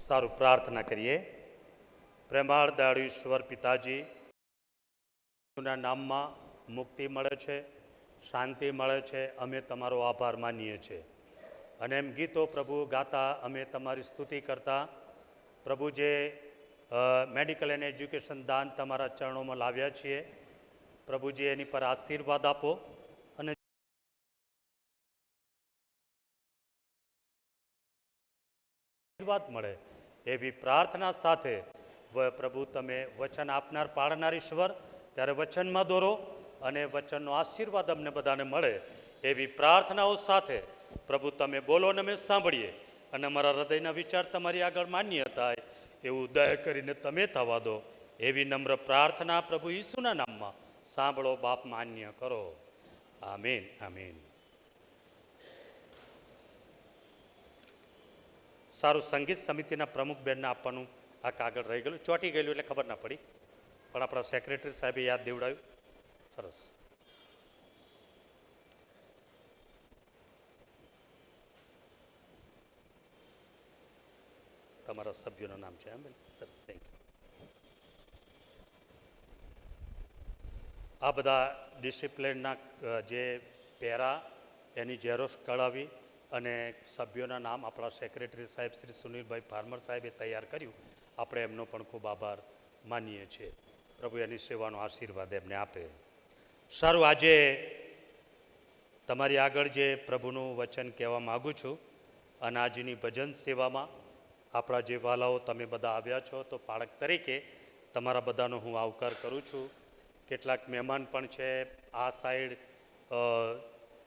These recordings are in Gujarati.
સારું, પ્રાર્થના કરીએ. પ્રેમાળ દયાળુ ઈશ્વર પિતાજી, ના નામમાં મુક્તિ મળે છે, શાંતિ મળે છે. અમે તમારો આભાર માનીએ છીએ. અને એમ ગીતો પ્રભુ ગાતા, અમે તમારી સ્તુતિ કરતા, પ્રભુ જે મેડિકલ એન્ડ એજ્યુકેશન દાન તમારા ચરણોમાં લાવ્યા છીએ, પ્રભુજી એની પર આશીર્વાદ આપો અને આશીર્વાદ મળે એવી પ્રાર્થના સાથે પ્રભુ તમે વચન આપનાર પાડનાર ઈશ્વર, ત્યારે વચનમાં દોરો અને વચનનો આશીર્વાદ અમને બધાને મળે એવી પ્રાર્થનાઓ સાથે પ્રભુ તમે બોલો અને અમે સાંભળીએ અને અમારા હૃદયના વિચાર તમારી આગળ માન્ય થાય એવું દયા કરીને તમે થવા દો એવી નમ્ર પ્રાર્થના પ્રભુ ઈસુના નામમાં સાંભળો બાપ, માન્ય કરો. આમીન, આમીન. સારું, સંગીત સમિતિના પ્રમુખ બેનને આપવાનું આ કાગળ રહી ગયેલું, ચોંટી ગયેલું એટલે ખબર ના પડી, પણ આપણા સેક્રેટરી સાહેબે યાદ દેવડાવ્યું. સરસ. તમારા સભ્યોનું નામ છે. સરસ, થેન્ક યુ. આ બધા ડિસિપ્લિનના જે પેરા એની ઝેરોક્ષ કઢાવી અને સભ્યોના નામ આપણા સેક્રેટરી સાહેબ શ્રી સુનિલભાઈ ફાર્મર સાહેબે તૈયાર કર્યું. આપણે એમનો પણ ખૂબ આભાર માનીએ છીએ. પ્રભુ એની સેવાનો આશીર્વાદ એમને આપે. સારું, આજે તમારી આગળ જે પ્રભુનું વચન કહેવા માગું છું અને આજની ભજન સેવામાં આપણા જે વાલાઓ તમે બધા આવ્યા છો, તો પાળક તરીકે તમારા બધાનો હું આવકાર કરું છું. કેટલાક મહેમાન પણ છે આ સાઈડ,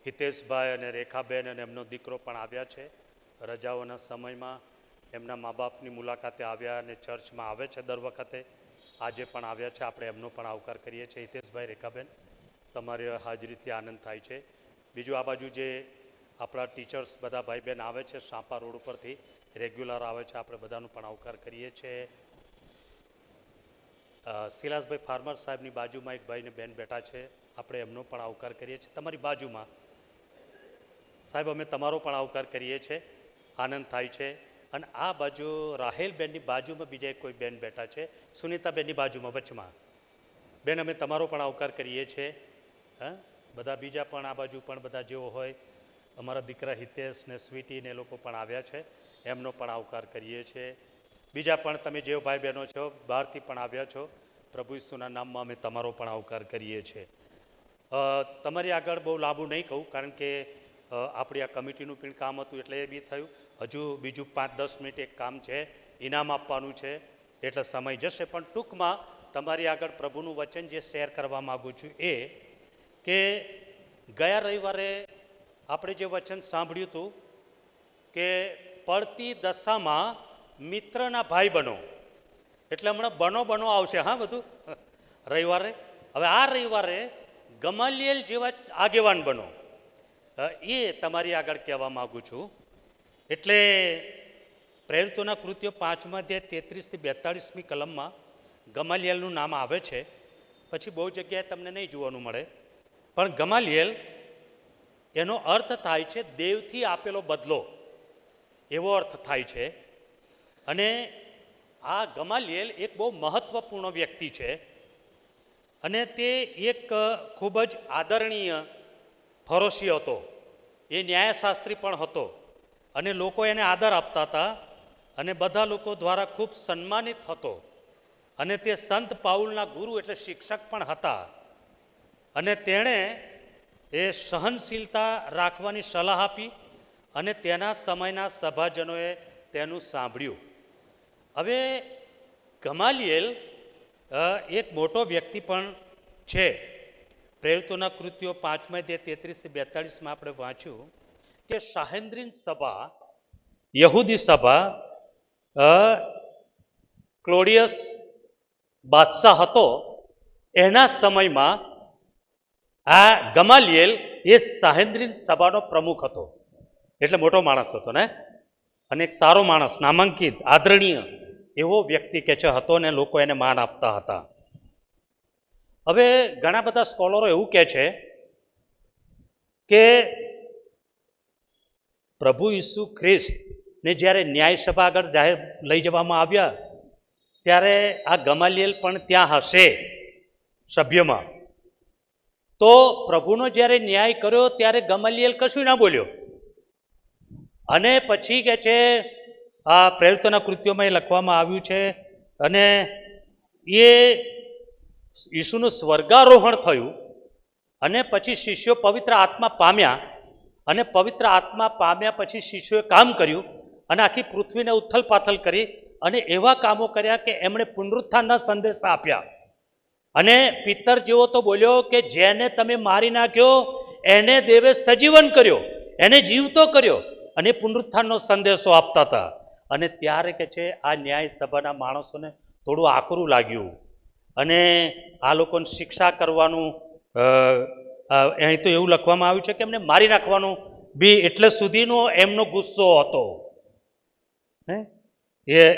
હિતેશભાઈ અને રેખાબેન અને એમનો દીકરો પણ આવ્યા છે. રજાઓના સમયમાં એમના મા બાપની મુલાકાતે આવ્યા અને ચર્ચમાં આવે છે દર વખતે. આજે પણ આવ્યા છે. આપણે એમનો પણ આવકાર કરીએ છીએ. હિતેશભાઈ, રેખાબેન, તમારી હાજરીથી આનંદ થાય છે. બીજું આ બાજુ જે આપણા ટીચર્સ બધા ભાઈ બહેન આવે છે સાંપા રોડ ઉપરથી રેગ્યુલર આવે છે, આપણે બધાનો પણ આવકાર કરીએ છીએ. શિલાસભાઈ ફાર્મર સાહેબની બાજુમાં એક ભાઈને બેન બેઠા છે, આપણે એમનો પણ આવકાર કરીએ છીએ. તમારી બાજુમાં સાહેબ અમે તમારો પણ આવકાર કરીએ છીએ, આનંદ થાય છે. અને આ બાજુ રાહેલબેનની બાજુમાં બીજા કોઈ બેન બેઠા છે, સુનીતાબેનની બાજુમાં વચમાં. બેન, અમે તમારો પણ આવકાર કરીએ છીએ. હા, બધા બીજા પણ આ બાજુ પણ બધા જેવો હોય, અમારા દીકરા હિતેશ ને સ્વીટી ને એ લોકો પણ આવ્યા છે, એમનો પણ આવકાર કરીએ છીએ. બીજા પણ તમે જેવો ભાઈ બહેનો છો, બહારથી પણ આવ્યા છો, પ્રભુ ઈસુના નામમાં અમે તમારો પણ આવકાર કરીએ છીએ. તમારી આગળ બહુ લાંબુ નહીં કહું, કારણ કે આપણી આ કમિટીનું પણ કામ હતું એટલે એ બી થયું. હજુ બીજું 5-10 મિનિટ એક કામ છે, ઇનામ આપવાનું છે, એટલે સમય જશે. પણ ટૂંકમાં તમારી આગળ પ્રભુનું વચન જે શેર કરવા માગું છું એ કે ગયા રવિવારે આપણે જે વચન સાંભળ્યું હતું કે પડતી દશામાં મિત્રના ભાઈ બનો, એટલે હમણાં બનો આવશે. હા, બધું રવિવારે. હવે આ રવિવારે ગમાલિયેલ જેવા આગેવાન બનો, એ તમારી આગળ કહેવા માગું છું. એટલે પ્રેરિતોના કૃત્યો 5મા અધ્યાય 33-42મી કલમમાં ગમાલિયેલનું નામ આવે છે. પછી બહુ જગ્યાએ તમને નહીં જોવાનું મળે, પણ ગમાલિયેલ એનો અર્થ થાય છે દેવથી આપેલો બદલો, એવો અર્થ થાય છે. અને આ ગમાલિયેલ એક બહુ મહત્વપૂર્ણ વ્યક્તિ છે અને તે એક ખૂબ જ આદરણીય ફરોશી હતો. એ ન્યાયશાસ્ત્રી પણ હતો અને લોકો એને આદર આપતા હતા અને બધા લોકો દ્વારા ખૂબ સન્માનિત હતો. અને તે સંત પાઉલના ગુરુ એટલે શિક્ષક પણ હતા. અને તેણે એ સહનશીલતા રાખવાની સલાહ આપી અને તેના સમયના સભાજનોએ તેનું સાંભળ્યું. હવે ગમાલિયેલ એક મોટો વ્યક્તિ પણ છે. પ્રેરિતોના કૃત્યો 5મા અધ્યાય 33-42માં આપણે વાંચ્યું કે સાહેન્દ્રીન સભા, યહૂદી સભા, ક્લોડિયસ બાદશાહ હતો, એના સમયમાં આ ગમાલિયેલ એ સાહેન્દ્રીન સભાનો પ્રમુખ હતો. એટલે મોટો માણસ હતો ને, અને એક સારો માણસ, નામાંકિત, આદરણીય એવો વ્યક્તિ કે છે હતો ને લોકો એને માન આપતા હતા. હવે ઘણા બધા સ્કોલરો એવું કહે છે કે પ્રભુ ઈસુ ખ્રિસ્ત ને જ્યારે ન્યાય સભા આગળ જાહેર લઈ જવામાં આવ્યા ત્યારે આ ગમાલિયેલ પણ ત્યાં હશે સભ્યમાં. તો પ્રભુનો જ્યારે ન્યાય કર્યો ત્યારે ગમાલિયેલ કશું ના બોલ્યો. અને પછી કે છે આ પ્રેરિતોના કૃત્યોમાં એ લખવામાં આવ્યું છે, અને એ ઈસુનું સ્વર્ગારોહણ થયું અને પછી શિષ્યો પવિત્ર આત્મા પામ્યા, અને પવિત્ર આત્મા પામ્યા પછી શિષ્યોએ કામ કર્યું અને આખી પૃથ્વીને ઉથલ પાથલ કરી અને એવા કામો કર્યા કે એમણે પુનરુત્થાનના સંદેશા આપ્યા. અને પિત્તર જેવો તો બોલ્યો કે જેને તમે મારી નાખ્યો એને દેવે સજીવન કર્યો, એને જીવતો કર્યો, અને પુનરુત્થાનનો સંદેશો આપતા હતા. અને ત્યારે કે છે આ ન્યાય સભાના માણસોને થોડું આકરું લાગ્યું અને આ લોકોને શિક્ષા કરવાનું અહીં તો એવું લખવામાં આવ્યું છે કે એમને મારી નાખવાનું બી એટલે સુધીનો એમનો ગુસ્સો હતો.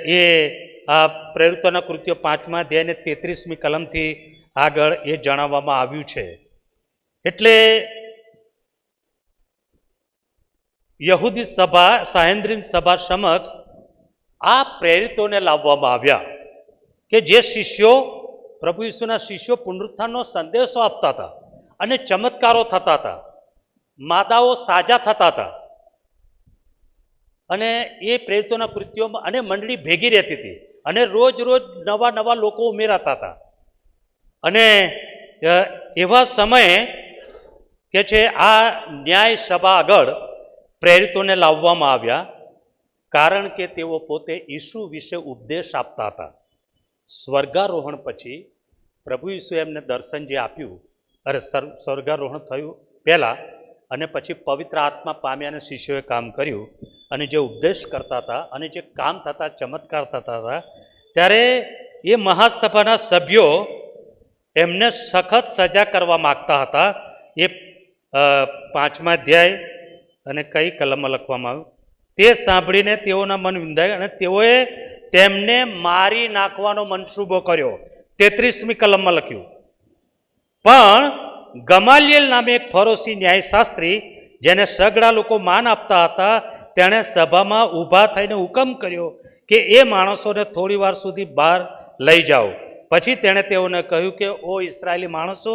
એ આ પ્રેરિતોના કૃત્યો 5મા અધ્યાયને 33મી કલમથી આગળ એ જણાવવામાં આવ્યું છે. એટલે યહૂદી સભા સાહેન્દ્રીન સભા સમક્ષ આ પ્રેરિતોને લાવવામાં આવ્યા કે જે શિષ્યો પ્રભુ ઈસુના શિષ્યો પુનરુત્થાનનો સંદેશો આપતા હતા અને ચમત્કારો થતા હતા, માદાઓ સાજા થતા હતા, અને એ પ્રેરિતોના કૃત્યોમાં અને મંડળી ભેગી રહેતી હતી અને રોજ રોજ નવા નવા લોકો ઉમેરાતા હતા. અને એવા સમયે કે છે આ ન્યાય સભા આગળ પ્રેરિતોને લાવવામાં આવ્યા, કારણ કે તેઓ પોતે ઈસુ વિશે ઉપદેશ આપતા હતા. સ્વર્ગારોહણ પછી પ્રભુ ઈસુએ એમને દર્શન જે આપ્યું, સ્વર્ગારોહણ થયું પહેલાં અને પછી પવિત્ર આત્મા પામ્યા અને શિષ્યોએ કામ કર્યું અને જે ઉપદેશ કરતા હતા અને જે કામ થતા ચમત્કાર થતા હતા, ત્યારે એ મહાસભાના સભ્યો એમને સખત સજા કરવા માગતા હતા. એ 5મા અધ્યાય અને કઈ કલમમાં લખવામાં આવ્યું, તે સાંભળીને તેઓના મન વિંધાય અને તેઓએ તેમને મારી નાખવાનો મનસૂબો કર્યો. 33મી કલમમાં લખ્યું. પણ ગમાલિયેલ નામે એક ફરોશી ન્યાયશાસ્ત્રી, જેને સગડા લોકો માન આપતા હતા, તેણે સભામાં ઊભા થઈને હુકમ કર્યો કે એ માણસોને થોડી વાર સુધી બહાર લઈ જાઓ. પછી તેણે તેઓને કહ્યું કે ઓ ઇસરાયેલી માણસો,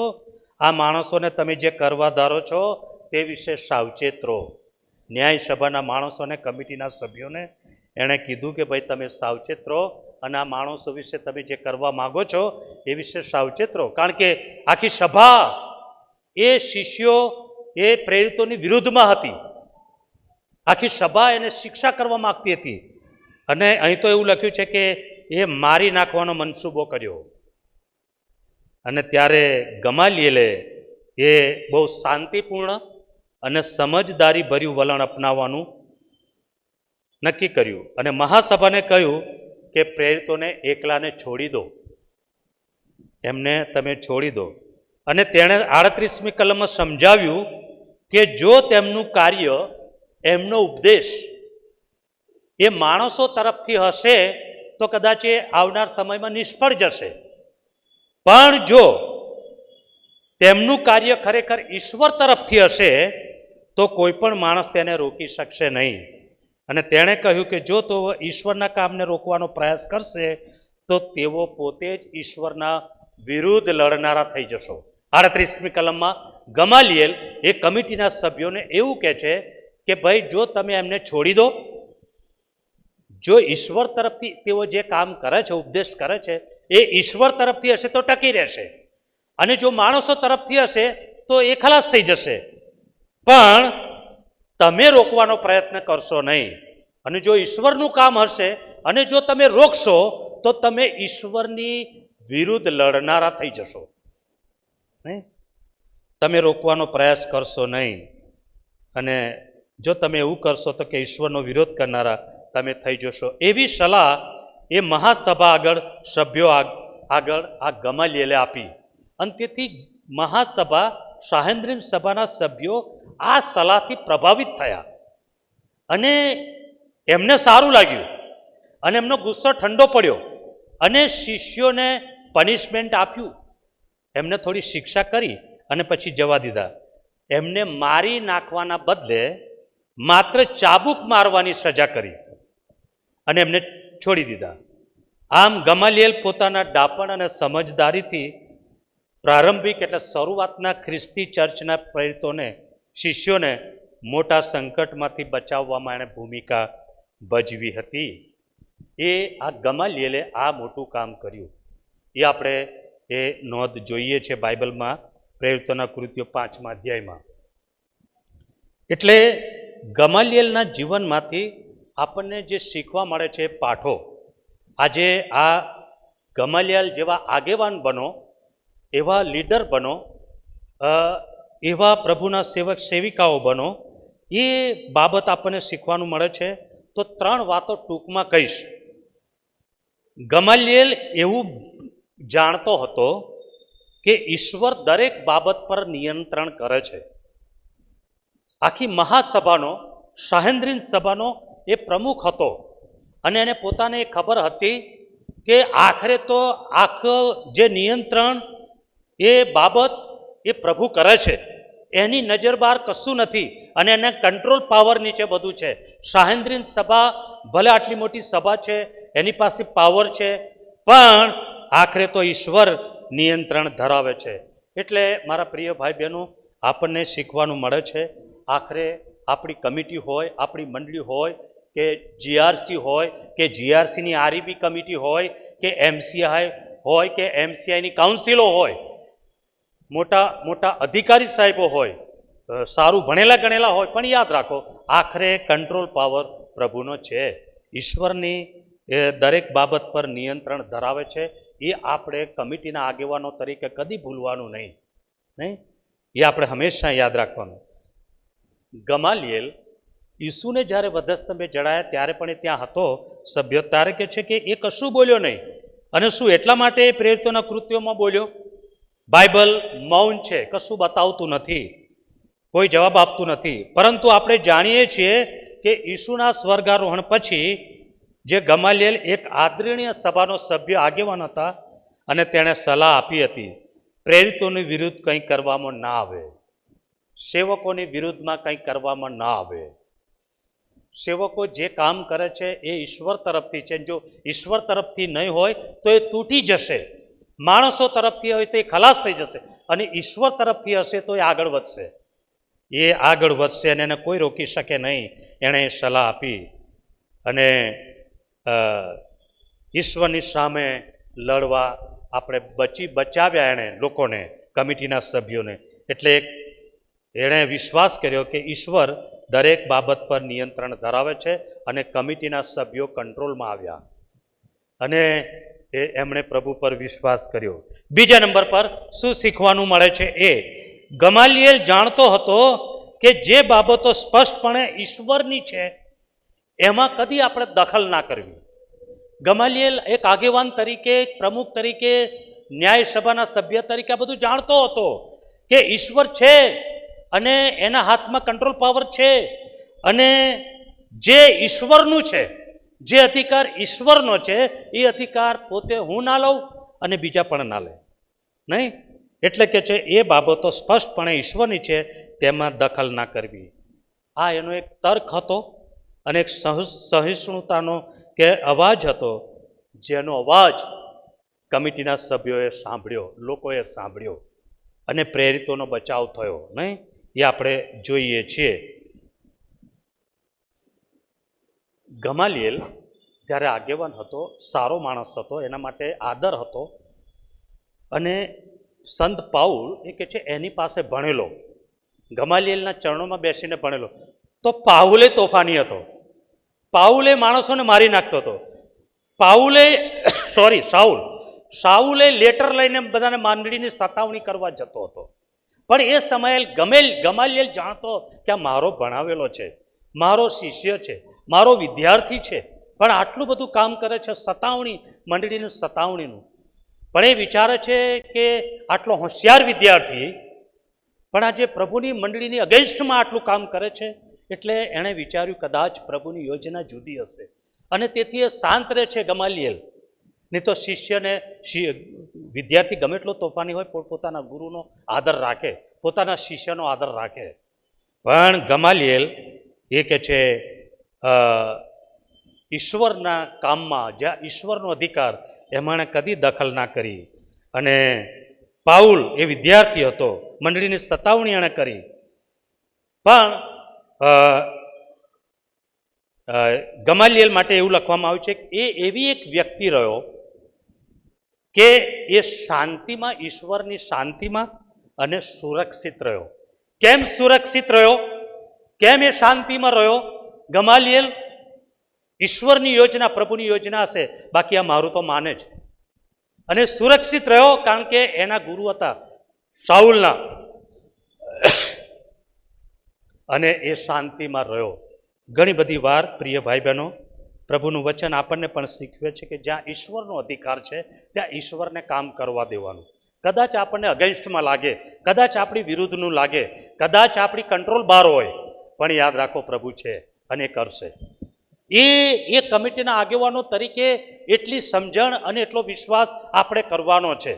આ માણસોને તમે જે કરવા ધારો છો તે વિશે સાવચેત રહો. ન્યાય સભાના માણસોને, કમિટીના સભ્યોને એણે કીધું કે ભાઈ તમે સાવચેત રહો અને આ માણસો વિશે તમે જે કરવા માગો છો એ વિશે સાવચેત રહો. કારણ કે આખી સભા એ શિષ્યો એ પ્રેરિતોની વિરુદ્ધમાં હતી. આખી સભા એને શિક્ષા કરવા માગતી હતી. અને અહીં તો એવું લખ્યું છે કે એ મારી નાખવાનો મનસૂબો કર્યો. અને ત્યારે ગમાલિયેલે એ બહુ શાંતિપૂર્ણ અને સમજદારી ભર્યું વલણ અપનાવવાનું નક્કી કર્યું અને મહાસભાને કહ્યું કે પ્રેરિતોને એકલાને છોડી દો, એમને તમે છોડી દો. અને તેણે 38મી કલમમાં સમજાવ્યું કે જો તેમનું કાર્ય, એમનો ઉપદેશ એ માણસો તરફથી હશે તો કદાચ એ આવનાર સમયમાં નિષ્ફળ જશે, પણ જો તેમનું કાર્ય ખરેખર ઈશ્વર તરફથી હશે તો કોઈ પણ માણસ તેને રોકી શકશે નહીં. અને તેણે કહ્યું કે જો તો ઈશ્વરના કામને રોકવાનો પ્રયાસ કરશે તો તેઓ પોતે જ ઈશ્વરના વિરુદ્ધ લડનારા થઈ જશો. 38મી કલમમાં ગમાલિયેલ એ કમિટીના સભ્યોને એવું કહે છે કે ભાઈ જો તમે એમને છોડી દો, જો ઈશ્વર તરફથી તેઓ જે કામ કરે છે, ઉપદેશ કરે છે, એ ઈશ્વર તરફથી હશે તો ટકી રહેશે, અને જો માણસો તરફથી હશે તો એ ખલાસ થઈ જશે, પણ તમે રોકવાનો પ્રયત્ન કરશો નહીં. અને જો ઈશ્વરનું કામ હશે અને જો તમે રોકશો તો તમે ઈશ્વરની વિરુદ્ધ લડનારા થઈ જશો. નહીં, તમે રોકવાનો પ્રયાસ કરશો નહીં, અને જો તમે એવું કરશો તો કે ઈશ્વરનો વિરોધ કરનારા તમે થઈ જશો. એવી સલાહ એ મહાસભા આગળ, સભ્યો આગળ આ ગમાલિયેલે આપી. અને તેથી મહાસભા, સાહેન્દ્રીન સભાના સભ્યો આ સલાહથી પ્રભાવિત થયા અને એમને સારું લાગ્યું અને એમનો ગુસ્સો ઠંડો પડ્યો અને શિષ્યોને પનિશમેન્ટ આપ્યું, એમને થોડી શિક્ષા કરી અને પછી જવા દીધા. એમને મારી નાખવાના બદલે માત્ર ચાબુક મારવાની સજા કરી. અને એમને છોડી દીધા. આમ ગમાલિયેલ પોતાના ડાપણ અને સમજદારીથી પ્રારંભિક એટલે શરૂઆતના ખ્રિસ્તી ચર્ચના પ્રેરિતોને શિષ્યોને મોટા સંકટમાંથી બચાવવામાં એણે ભૂમિકા ભજવી હતી. એ આ ગમાલિયેલે આ મોટું કામ કર્યું. એ આપણે એ નોંધ જોઈએ છે બાઇબલમાં પ્રેરિતોના કૃત્યો 5મા અધ્યાયમાં. એટલે ગમાલિયેલના જીવનમાંથી આપણને જે શીખવા મળે છે પાઠો, આજે આ ગમાલિયેલ જેવા આગેવાન બનો, એવા લીડર બનો, એવા પ્રભુના સેવક સેવિકાઓ બનો, એ બાબત આપણને શીખવાનું મળે છે. તો 3 વાતો ટૂંકમાં કહીશ. ગમાલિયેલ એવું જાણતો હતો કે ઈશ્વર દરેક બાબત પર નિયંત્રણ કરે છે. આખી મહાસભાનો, સાહેન્દ્રીન સભાનો એ પ્રમુખ હતો અને એને પોતાને ખબર હતી કે આખરે તો આખું જે નિયંત્રણ એ બાબત એ પ્રભુ કરે છે, એની નજર બહાર કશું નથી અને એને કંટ્રોલ પાવર નીચે બધું છે. સાહેન્દ્રીન સભા ભલે આટલી મોટી સભા છે, એની પાસે પાવર છે, પણ આખરે તો ઈશ્વર નિયંત્રણ ધરાવે છે. એટલે મારા પ્રિય ભાઈ બહેનો, આપણને શીખવાનું મળે છે. આખરે આપણી કમિટી હોય, આપણી મંડળી હોય કે જીઆરસી હોય કે જીઆરસીની આરઈબી કમિટી હોય કે એમસીઆઈ હોય કે એમસીઆઈની કાઉન્સિલો હોય, મોટા મોટા અધિકારી સાહેબો હોય, સારું ભણેલા ગણેલા હોય, પણ યાદ રાખો આખરે કંટ્રોલ પાવર પ્રભુનો છે. ઈશ્વરની દરેક બાબત પર નિયંત્રણ ધરાવે છે. એ આપણે કમિટીના આગેવાનો તરીકે કદી ભૂલવાનું નહીં. એ આપણે હંમેશા યાદ રાખવાનું. ગમાલિયેલ ઈસુને જ્યારે વધસ્તંભે જડાયા ત્યારે પણ એ ત્યાં હતો સભ્ય. ત્યારે કે છે કે એ કશું બોલ્યો નહીં. અને શું એટલા માટે એ પ્રેરિતોના કૃત્યોમાં બોલ્યો? બાઇબલ મૌન છે, કશું બતાવતું નથી, કોઈ જવાબ આપતું નથી. પરંતુ આપણે જાણીએ છીએ કે ઈસુના સ્વર્ગારોહણ પછી જે ગમાલિયેલ એક આદરણીય સભાનો સભ્ય આગેવાન હતા અને તેણે સલાહ આપી હતી, પ્રેરિતોની વિરુદ્ધ કંઈ કરવામાં ના આવે, સેવકોની વિરુદ્ધમાં કંઈ કરવામાં ના આવે. સેવકો જે કામ કરે છે એ ઈશ્વર તરફથી છે. જો ઈશ્વર તરફથી નહીં હોય તો એ તૂટી જશે. માણસો તરફથી હોય તો એ ખલાસ થઈ જશે, અને ઈશ્વર તરફથી હશે તો એ આગળ વધશે. એ આગળ વધશે અને એને કોઈ રોકી શકે નહીં. એણે સલાહ આપી અને ઈશ્વરની સામે લડવા આપણે બચાવ્યા એણે લોકોને, કમિટીના સભ્યોને. એટલે એણે વિશ્વાસ કર્યો કે ઈશ્વર દરેક બાબત પર નિયંત્રણ ધરાવે છે અને કમિટીના સભ્યો કંટ્રોલમાં આવ્યા અને એમણે પ્રભુ પર વિશ્વાસ કર્યો. બીજા નંબર પર શું શીખવાનું મળે છે? એ ગમાલિયેલ જાણતો હતો કે જે બાબતો સ્પષ્ટપણે ઈશ્વરની છે એમાં કદી આપણે દખલ ના કરવી. ગમાલિયેલ એક આગેવાન તરીકે, પ્રમુખ તરીકે, ન્યાય સભાના સભ્ય તરીકે આ બધું જાણતો હતો કે ઈશ્વર છે અને એના હાથમાં કંટ્રોલ પાવર છે, અને જે ઈશ્વરનું છે, જે અધિકાર ઈશ્વરનો છે એ અધિકાર પોતે હું ના લઉં અને બીજા પણ ના લે નહીં. એટલે કે છે એ બાબતો સ્પષ્ટપણે ઈશ્વરની છે, તેમાં દખલ ના કરવી. આ એનો એક તર્ક હતો અને એક સહિષ્ણુતાનો કે અવાજ હતો, જેનો અવાજ કમિટીના સભ્યોએ સાંભળ્યો, લોકોએ સાંભળ્યો અને પ્રેરિતોનો બચાવ થયો નહીં. એ આપણે જોઈએ છીએ. ગમાલિયેલ જ્યારે આગેવાન હતો, સારો માણસ હતો, એના માટે આદર હતો. અને સંત પાઉલ એ કે છે એની પાસે ભણેલો, ગમાલિયેલના ચરણોમાં બેસીને ભણેલો. તો પાઉલે તોફાની હતો. પાઉલે માણસોને મારી નાખતો હતો. સાઉલે લેટર લઈને બધાને માંડળીની સતાવણી કરવા જતો હતો. પણ એ સમયે ગમાલિયેલ જાણતો કે આ મારો ભણાવેલો છે, મારો શિષ્ય છે, મારો વિદ્યાર્થી છે, પણ આટલું બધું કામ કરે છે સતાવણી, મંડળીની સતાવણીનું. પણ એ વિચારે છે કે આટલો હોશિયાર વિદ્યાર્થી પણ આજે પ્રભુની મંડળીની અગેન્સ્ટમાં આટલું કામ કરે છે. એટલે એણે વિચાર્યું કદાચ પ્રભુની યોજના જુદી હશે, અને તેથી એ શાંત રહે છે ગમાલિયેલ. નહીં તો શિષ્યને, વિદ્યાર્થી ગમે એટલો તોફાની હોય, પોતાના ગુરુનો આદર રાખે, પોતાના શિષ્યનો આદર રાખે. પણ ગમાલિયેલ એ કે છે ઈશ્વરના કામમાં જ્યાં ઈશ્વરનો અધિકાર એમણે કદી દખલ ના કરી. અને પાઉલ એ વિદ્યાર્થી હતો, મંડળીની સતાવણી એણે કરી, પણ ગમાલિયેલ માટે એવું લખવામાં આવ્યું છે કે એ એવી એક વ્યક્તિ રહ્યો કે એ શાંતિમાં, ઈશ્વરની શાંતિમાં અને સુરક્ષિત રહ્યો. કેમ સુરક્ષિત રહ્યો? કેમ એ શાંતિમાં રહ્યો? ગમાલિયેલ ઈશ્વરની યોજના, પ્રભુની યોજના હશે, બાકી આ મારું તો માને જ. અને સુરક્ષિત રહ્યો કારણ કે એના ગુરુ હતા શાઉલના, અને એ શાંતિમાં રહ્યો. ઘણી બધી વાર પ્રિય ભાઈ બહેનો, પ્રભુનું વચન આપણને પણ શીખવે છે કે જ્યાં ઈશ્વરનો અધિકાર છે ત્યાં ઈશ્વરને કામ કરવા દેવાનું. કદાચ આપણને અગેન્સ્ટમાં લાગે, કદાચ આપણી વિરુદ્ધનું લાગે, કદાચ આપણી કંટ્રોલ બહાર હોય, પણ યાદ રાખો પ્રભુ છે અને એ કરશે. એ કમિટીના આગેવાનો તરીકે એટલી સમજણ અને એટલો વિશ્વાસ આપણે કરવાનો છે.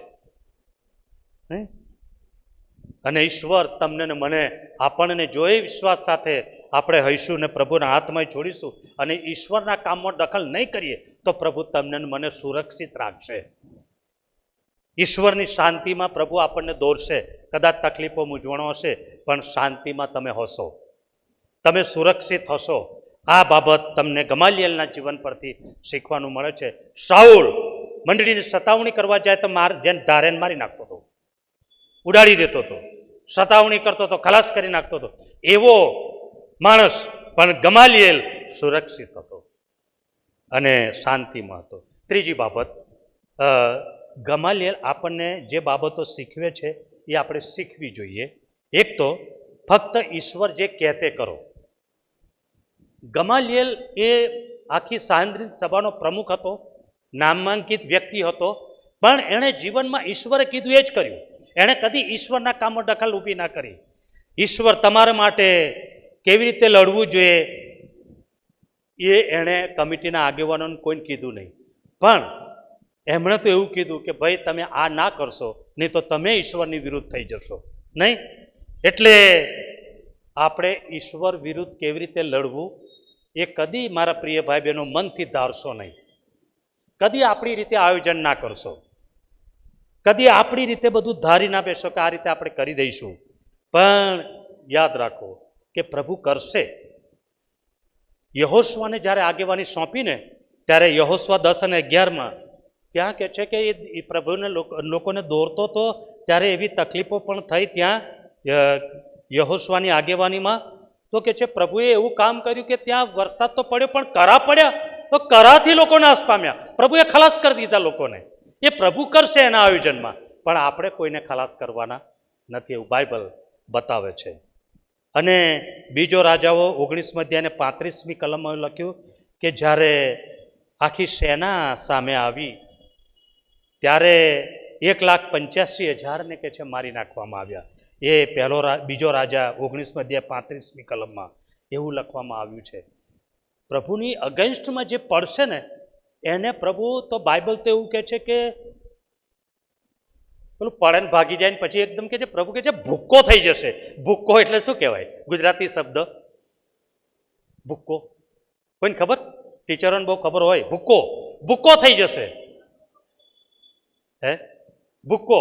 અને ઈશ્વર તમને ને મને, આપણને જો એ વિશ્વાસ સાથે આપણે હઈશું ને પ્રભુના હાથમાં છોડીશું અને ઈશ્વરના કામમાં દખલ નહીં કરીએ તો પ્રભુ તમને ને મને સુરક્ષિત રાખશે. ઈશ્વરની શાંતિમાં પ્રભુ આપણને દોરશે. કદાચ તકલીફો મૂંઝવણો હશે, પણ શાંતિમાં તમે હશો, તમે સુરક્ષિત હશો. આ બાબત તમને ગમાલિયેલના જીવન પરથી શીખવાનું મળે છે. શાઉલ મંડળીની સતાવણી કરવા જાય તો જેને ધારેને મારી નાખતો હતો, ઉડાડી દેતો હતો, સતાવણી કરતો હતો, ખલાસ કરી નાખતો હતો, એવો માણસ. પણ ગમાલિયેલ સુરક્ષિત હતો અને શાંતિમાં હતો. ત્રીજી બાબત, ગમાલિયેલ આપણને જે બાબતો શીખવે છે એ આપણે શીખવી જોઈએ. એક તો ફક્ત ઈશ્વર જે કહેતે કરો. ગમાલિયેલ એ આખી સાંદ્રિત સભાનો પ્રમુખ હતો, નામાંકિત વ્યક્તિ હતો, પણ એણે જીવનમાં ઈશ્વરે કીધું એ જ કર્યું. એણે કદી ઈશ્વરના કામમાં દખલ ઊભી ના કરી. ઈશ્વર તમારા માટે કેવી રીતે લડવું જોઈએ એ એણે કમિટીના આગેવાનોને કોઈને કીધું નહીં. પણ એમણે તો એવું કીધું કે ભાઈ તમે આ ના કરશો નહીં તો તમે ઈશ્વરની વિરુદ્ધ થઈ જશો નહીં. એટલે આપણે ઈશ્વર વિરુદ્ધ કેવી રીતે લડવું એ કદી મારા પ્રિય ભાઈ બહેનો મનથી ધારશો નહીં. કદી આપણી રીતે આયોજન ના કરશો, કદી આપણી રીતે બધું ધારી ના બેસો કે આ રીતે આપણે કરી દઈશું. પણ યાદ રાખો કે પ્રભુ કરશે. યહોશવાને જ્યારે આગેવાની સોંપીને ત્યારે યહોશવા 10 અને 11 ત્યાં કહે છે કે એ પ્રભુને લોકોને દોરતો હતો ત્યારે એવી તકલીફો પણ થઈ ત્યાં યહોશવાની આગેવાનીમાં. તો કે છે પ્રભુએ એવું કામ કર્યું કે ત્યાં વરસાદ તો પડ્યો પણ કરા પડ્યા, તો કરાથી લોકો નાશ પામ્યા. પ્રભુએ ખલાસ કરી દીધા લોકોને. એ પ્રભુ કરશે એના આયોજનમાં, પણ આપણે કોઈને ખલાસ કરવાના નથી, એવું બાઇબલ બતાવે છે. અને બીજો રાજાઓ 19 અધ્યાય 35મી કલમમાં લખ્યું કે જ્યારે આખી સેના સામે આવી ત્યારે 1,85,000 કે છે મારી નાખવામાં આવ્યા. એ બીજો રાજા 19 અધ્યાય 35મી કલમમાં એવું લખવામાં આવ્યું છે. પ્રભુની અગેન્સ્ટમાં જે પડશે ને એને પ્રભુ તો બાઇબલ તો એવું કહે છે કે પેલું પડે ને ભાગી જાય ને પછી એકદમ કે છે પ્રભુ કે છે ભૂક્કો થઈ જશે. ભૂક્કો એટલે શું કહેવાય? ગુજરાતી શબ્દ ભૂક્કો કોઈને ખબર? ટીચરોને બહુ ખબર હોય. ભૂક્કો, ભૂક્કો થઈ જશે. હે ભૂક્કો.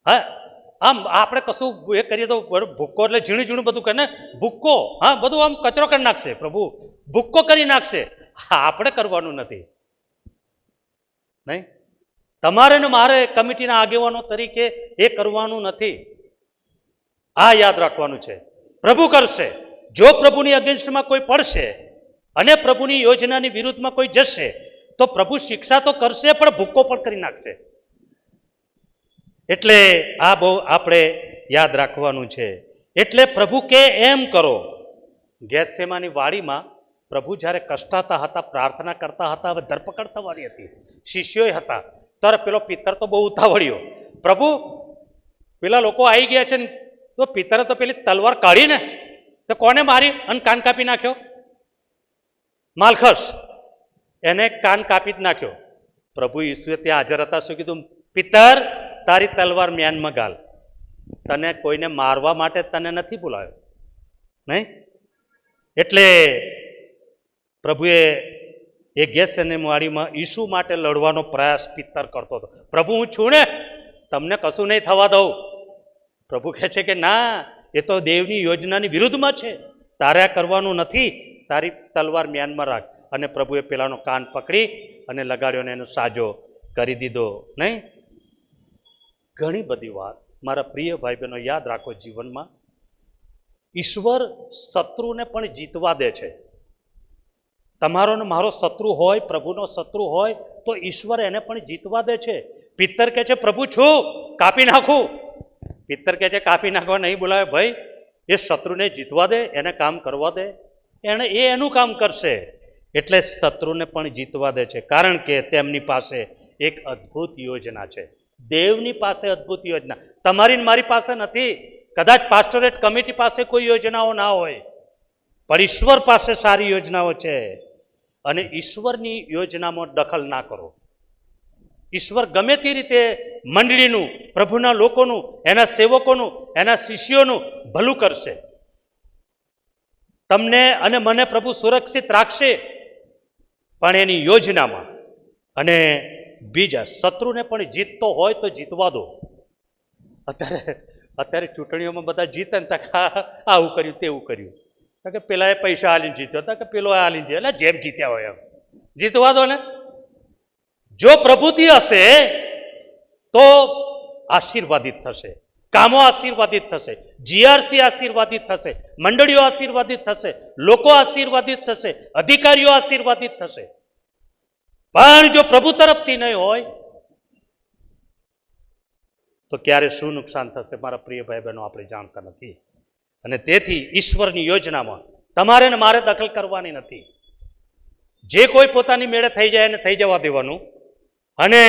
હા, આમ આપણે કશું એ કરીએ તો ભૂક્કો એટલે ઝીણું ઝીણું બધું કરે ને, ભૂક્કો. હા, બધું આમ કચરો કરી નાખશે પ્રભુ, ભૂક્કો કરી નાખશે. આપણે કરવાનું નથી નહીં. તમારે ને મારે કમિટીના આગેવાનો તરીકે એ કરવાનું નથી. આ યાદ રાખવાનું છે. પ્રભુ કરશે. જો પ્રભુની અગેન્સ્ટમાં કોઈ પડશે અને પ્રભુની યોજનાની વિરુદ્ધમાં કોઈ જશે તો પ્રભુ શિક્ષા તો કરશે પણ ભૂક્કો પણ કરી નાખશે. એટલે આ બહુ આપણે યાદ રાખવાનું છે. એટલે પ્રભુ કે એમ કરો. ગેથસેમાની વાડીમાં પ્રભુ જ્યારે કષ્ટાતા હતા, પ્રાર્થના કરતા હતા, હવે ધરપકડ થવાની હતી, શિષ્યોય હતા, ત્યારે પેલો પિત્તર તો બહુ ઉતાવળ્યો. પ્રભુ પેલા લોકો આવી ગયા છે ને, તો પિત્તરે તો પેલી તલવાર કાઢીને તો કોને મારી અને કાન કાપી નાખ્યો? માલખસ. એને કાન કાપી જ નાખ્યો. પ્રભુ ઈસુએ ત્યાં હાજર હતા. શું કીધું? પિત્તર તારી તલવાર મ્યાનમાં ગાલ. તને કોઈને મારવા માટે તને નથી બોલાવ્યો નહીં. એટલે પ્રભુએ એ ગેથસેમની ઈસુ માટે લડવાનો પ્રયાસ પિત્તર કરતો હતો. પ્રભુ હું છું ને, તમને કશું નહીં થવા દઉં. પ્રભુ કહે છે કે ના, એ તો દેવની યોજનાની વિરુદ્ધમાં છે, તારે આ કરવાનું નથી, તારી તલવાર મ્યાનમાં રાખ. અને પ્રભુએ પેલાનો કાન પકડી અને લગાડ્યો ને એનો સાજો કરી દીધો. નહીં, ઘણી બધી વાત મારા પ્રિય ભાઈ બહેનો યાદ રાખો જીવનમાં. ઈશ્વર શત્રુને પણ જીતવા દે છે. તમારો ને મારો શત્રુ હોય, પ્રભુનો શત્રુ હોય તો ઈશ્વર એને પણ જીતવા દે છે. પિત્તર કહે છે પ્રભુ છું, કાપી નાખું. પિત્તર કહે છે કાપી નાખવા નહીં બોલાવે ભાઈ, એ શત્રુને જીતવા દે, એને કામ કરવા દે, એનું કામ કરશે. એટલે શત્રુને પણ જીતવા દે છે, કારણ કે તેમની પાસે એક અદ્ભુત યોજના છે. દેવની પાસે અદ્ભુત યોજના તમારી મારી પાસે નથી. કદાચ પાસ્ટોરેટ કમિટી પાસે કોઈ યોજનાઓ ના હોય, પણ ઈશ્વર પાસે સારી યોજનાઓ છે. અને ઈશ્વરની યોજનામાં દખલ ના કરો. ઈશ્વર ગમે તે રીતે મંડળીનું, પ્રભુના લોકોનું, એના સેવકોનું, એના શિષ્યોનું ભલું કરશે. તમને અને મને પ્રભુ સુરક્ષિત રાખશે, પણ એની યોજનામાં. અને બીજા શત્રુને પણ જીતતો હોય તો જીતવા દો. અત્યારે ચૂંટણીઓમાં બધા જીતે ને આવું કર્યું તેવું કર્યું, કે પેલા એ પૈસા આલીને જીત્યો હતા, કે પેલો આલીને જીત્યો, એટલે જેમ જીત્યા હોય એમ જીતવા દો ને. જો પ્રભુથી હશે તો આશીર્વાદિત થશે, કામો આશીર્વાદિત થશે, જીઆરસી આશીર્વાદિત થશે, મંડળીઓ આશીર્વાદિત થશે, લોકો આશીર્વાદિત થશે, અધિકારીઓ આશીર્વાદિત થશે. પણ જો પ્રભુ તરફથી નહીં હોય તો ક્યારે શું નુકસાન થશે મારા પ્રિય ભાઈ બહેનો આપણે જાણતા નથી. અને તેથી ઈશ્વરની યોજનામાં તમારે ને મારે દખલ કરવાની નથી. જે કોઈ પોતાની મેળે થઈ જાય એને થઈ જવા દેવાનું. અને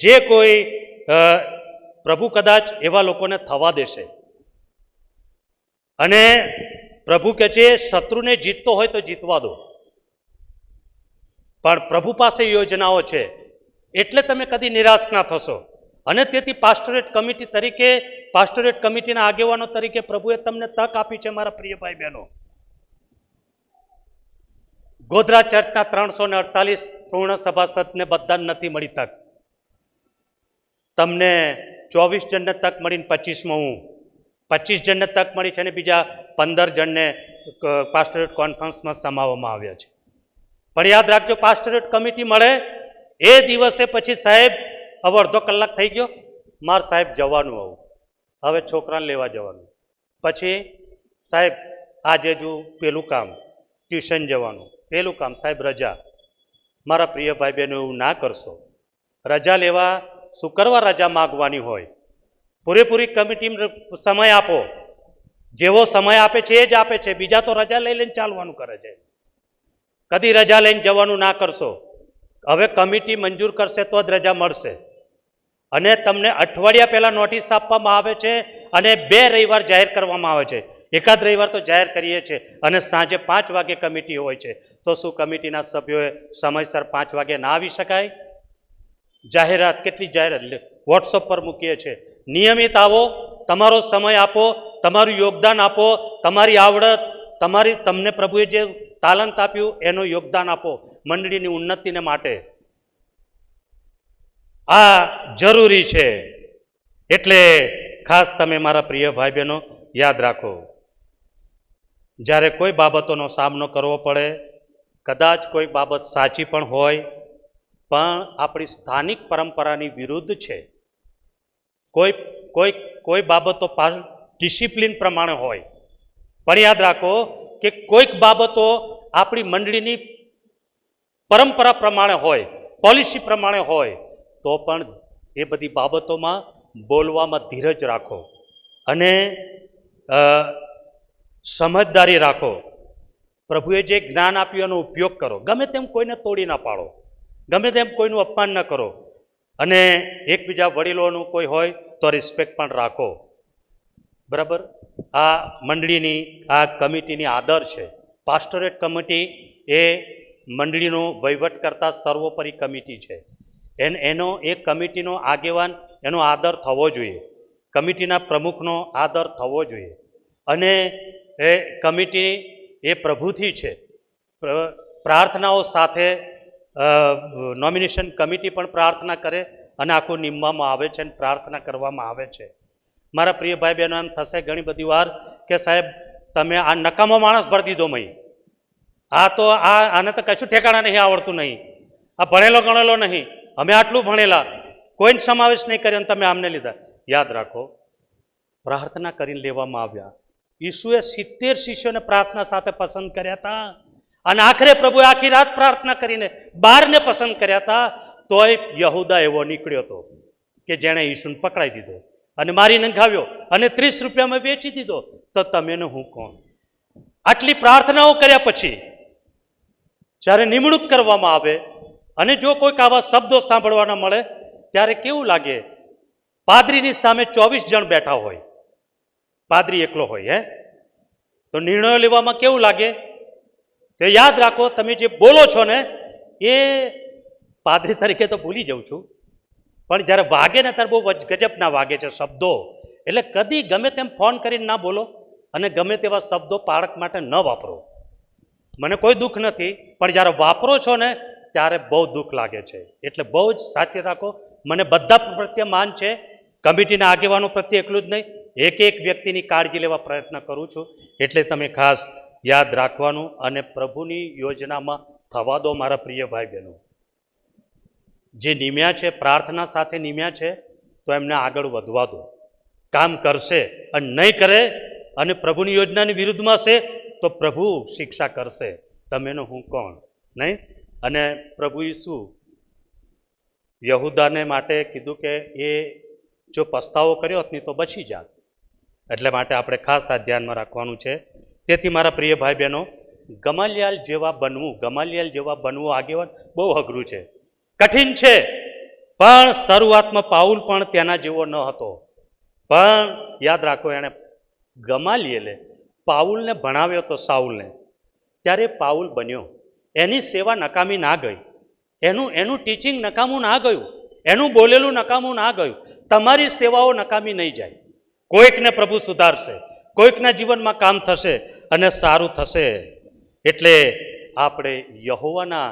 જે કોઈ પ્રભુ કદાચ એવા લોકોને થવા દેશે. અને પ્રભુ કહે છે શત્રુને જીતતો હોય તો જીતવા દો, પણ પ્રભુ પાસે યોજનાઓ છે, એટલે તમે કદી નિરાશ ના થશો. અને તેથી પાસ્ટોરેટ કમિટી તરીકે, પાસ્ટોરેટ કમિટીના આગેવાનો તરીકે પ્રભુએ તમને તક આપી છે મારા પ્રિય ભાઈ બહેનો. ગોધરા ચર્ચના 348 પૂર્ણ સભાસદને બધા નથી મળી તક. તમને 24 જણને તક મળીને 25માં હું, 25 જણને તક મળી છે અને બીજા 15 જણને પાસ્ટોરેટ કોન્ફરન્સમાં સમાવવામાં આવ્યા છે. પણ યાદ રાખજો, પાસ્ટોરેટ કમિટી મળે એ દિવસે પછી સાહેબ હવે અડધો કલાક થઈ ગયો, માર સાહેબ જવાનું, આવું હવે છોકરાને લેવા જવાનું, પછી સાહેબ આજે જો પેલું કામ, ટ્યુશન જવાનું, પેલું કામ, સાહેબ રજા. મારા પ્રિય ભાઈ બહેનો એવું ના કરશો. રજા લેવા શું કરવા રજા માગવાની હોય? પૂરેપૂરી કમિટી સમય આપો. જેવો સમય આપે છે એ જ આપે છે. બીજા તો રજા લઈ લઈને ચાલવાનું કરે છે. કદી રજા લઈને જવાનું ના કરશો. હવે કમિટી મંજૂર કરશે તો જ રજા મળશે. અને તમને અઠવાડિયા પહેલા નોટિસ આપવામાં આવે છે અને 2 રવિવાર જાહેર કરવામાં આવે છે. એકાદ રવિવાર તો જાહેર કરીએ છીએ. અને સાંજે 5 વાગે કમિટી હોય છે. તો શું કમિટીના સભ્યોએ સમયસર 5 વાગે ના આવી શકાય? જાહેરાત, કેટલી જાહેરાત વોટ્સઅપ પર મૂકીએ છીએ. નિયમિત આવો, તમારો સમય આપો, તમારું યોગદાન આપો, તમારી આવડત, તમને પ્રભુએ જે તાલંત આપ્યું એનું યોગદાન આપો મંડળીની ઉન્નતિને માટે. આ જરૂરી છે. એટલે ખાસ તમે મારા પ્રિય ભાઈ બહેનો યાદ રાખો, જ્યારે કોઈ બાબતોનો સામનો કરવો પડે, કદાચ કોઈ બાબત સાચી પણ હોય પણ આપણી સ્થાનિક પરંપરાની વિરુદ્ધ છે, કોઈ બાબતો ડિસિપ્લિન પ્રમાણે હોય, પણ યાદ રાખો કે કોઈક બાબતો આપણી મંડળીની પરંપરા પ્રમાણે હોય, પોલિસી પ્રમાણે હોય, તો પણ એ બધી બાબતોમાં બોલવામાં ધીરજ રાખો અને સમજદારી રાખો. પ્રભુએ જે જ્ઞાન આપ્યું એનો ઉપયોગ કરો. ગમે તેમ કોઈને તોડી ના પાડો, ગમે તેમ કોઈનું અપમાન ન કરો. અને એકબીજા વડીલોનું કોઈ હોય તો રિસ્પેક્ટ પણ રાખો. બરાબર? આ મંડળીની, આ કમિટીની આદર છે. પાસ્ટોરેટ કમિટી એ મંડળીનો વહીવટ કરતા સર્વોપરી કમિટી છે. એનો એ કમિટીનો આગેવાન, એનો આદર થવો જોઈએ. કમિટીના પ્રમુખનો આદર થવો જોઈએ. અને એ કમિટી એ પ્રભુથી છે. પ્રાર્થનાઓ સાથે નોમિનેશન કમિટી પણ પ્રાર્થના કરે અને આખું નિમવામાં આવે છે અને પ્રાર્થના કરવામાં આવે છે. મારા પ્રિય ભાઈ બહેનો, એમ થશે ઘણી બધી વાર કે સાહેબ તમે આ નકામો માણસ ભરી દીધો મય, આને તો કશું ઠેકાણા નહીં, આવડતું નહીં, આ ભણેલો ગણેલો નહીં, અમે આટલું ભણેલા, કોઈને સમાવેશ નહીં કર્યો અને તમે આમને લીધા. યાદ રાખો, પ્રાર્થના કરીને લેવામાં આવ્યા. ઈસુએ 70 શિષ્યોને પ્રાર્થના સાથે પસંદ કર્યા હતા અને આખરે પ્રભુએ આખી રાત પ્રાર્થના કરીને 12ને પસંદ કર્યા હતા. તોય યહૂદા એવો નીકળ્યો હતો કે જેણે ઈસુને પકડાઈ દીધો અને મારી નંખાવ્યો અને 30 રૂપિયામાં વેચી દીધો. તો તમે ને હું કોણ? આટલી પ્રાર્થનાઓ કર્યા પછી જ્યારે નિમણૂક કરવામાં આવે અને જો કોઈક આવા શબ્દો સાંભળવાના મળે ત્યારે કેવું લાગે? પાદરીની સામે 24 જણ બેઠા હોય, પાદરી એકલો હોય, તો નિર્ણયો લેવામાં કેવું લાગે? તો યાદ રાખો, તમે જે બોલો છો ને એ પાદરી તરીકે તો ભૂલી જાઉં છું, પણ જ્યારે વાગે ને ત્યારે બહુ ગજબના વાગે છે શબ્દો. એટલે કદી ગમે તેમ ફોન કરીને ના બોલો અને ગમે તેવા શબ્દો બાળક માટે ન વાપરો. મને કોઈ દુઃખ નથી, પણ જ્યારે વાપરો છો ને ત્યારે બહુ દુઃખ લાગે છે. એટલે બહુ જ સાચી રાખો. મને બધા પ્રત્યે માન છે, કમિટીના આગેવાનો પ્રત્યે એકલું જ નહીં, એક એક વ્યક્તિની કાળજી લેવા પ્રયત્ન કરું છું. એટલે તમે ખાસ યાદ રાખવાનું અને પ્રભુની યોજનામાં થવા દો. મારા પ્રિય ભાઈ બહેનો, જે નિમ્યા છે, પ્રાર્થના સાથે નિમ્યા છે, તો એમને આગળ વધવા દો. કામ કરશે અને નહીં કરે અને પ્રભુની યોજનાની વિરુદ્ધમાં છે તો પ્રભુ શિક્ષા કરશે. તમેનો હું કોણ? નહીં. અને પ્રભુ ઈસુ યહૂદાને માટે કીધું કે એ જો પસ્તાવો કર્યો હોત નહીં તો બચી જાત. એટલે માટે આપણે ખાસ આ ધ્યાનમાં રાખવાનું છે. તેથી મારા પ્રિય ભાઈ બહેનો, ગમાલિયાલ જેવા બનવું આગેવાન બહુ અઘરું છે, કઠિન છે. પણ શરૂઆતમાં પાઉલ પણ તેના જેવો ન હતો. પણ યાદ રાખો, એણે ગમાલિયેલે પાઉલને ભણાવ્યો હતો, સાઉલને, ત્યારે પાઉલ બન્યો. એની સેવા નકામી ના ગઈ, એનું ટીચિંગ નકામું ના ગયું, એનું બોલેલું નકામું ના ગયું. તમારી સેવાઓ નકામી નહીં જાય. કોઈકને પ્રભુ સુધારશે, કોઈકના જીવનમાં કામ થશે અને સારું થશે. એટલે આપણે યહોવાના